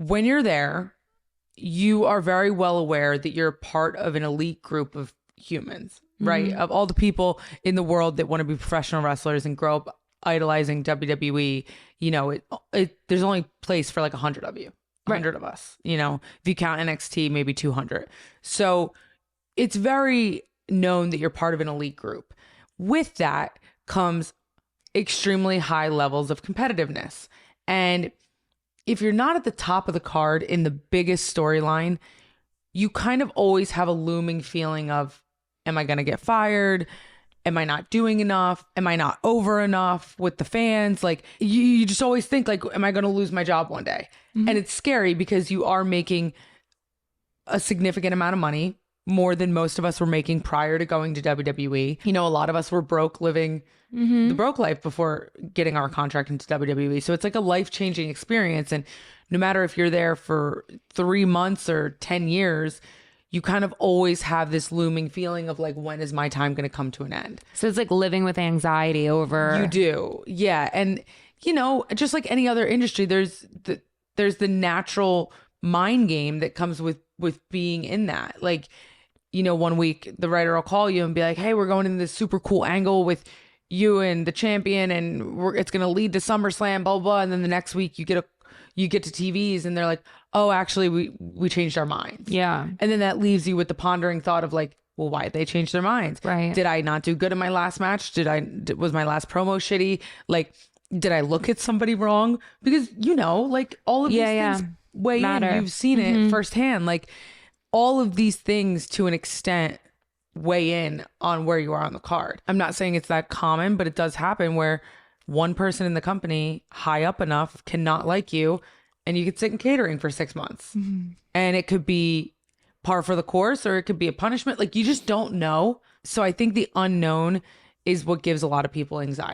when you're there, you are very well aware that you're part of an elite group of humans, right? Of all the people in the world that want to be professional wrestlers and grow up idolizing WWE, you know, there's only place for like 100 of you, 100 of us, you know, if you count NXT, maybe 200. So it's very known that you're part of an elite group. With that comes extremely high levels of competitiveness. And if you're not at the top of the card in the biggest storyline, you kind of always have a looming feeling of, am I going to get fired? Am I not doing enough? Am I not over enough with the fans? Like you just always think like, am I going to lose my job one day? And it's scary because you are making a significant amount of money, more than most of us were making prior to going to WWE. You know, a lot of us were broke, living the broke life before getting our contract into WWE. So it's like a life-changing experience. And no matter if you're there for 3 months or 10 years, you kind of always have this looming feeling of like, when is my time going to come to an end? So it's like living with anxiety over. You do. Yeah. And, you know, just like any other industry, there's the natural mind game that comes with being in that. Like, you know, one week the writer will call you and be like, hey, we're going in this super cool angle with you and the champion, and it's going to lead to SummerSlam, blah, blah. And then the next week you get to TVs and they're like, oh, actually we changed our minds. Yeah. And then that leaves you with the pondering thought of like, well, why did they change their minds? Right. Did I not do good in my last match? Was my last promo shitty? Like, did I look at somebody wrong? Because, you know, like all of these things weigh in. You've seen it firsthand. Like all of these things to an extent weigh in on where you are on the card. I'm not saying it's that common, but it does happen where one person in the company high up enough cannot like you and you could sit in catering for 6 months. And it could be par for the course or it could be a punishment. Like you just don't know. So I think the unknown is what gives a lot of people anxiety.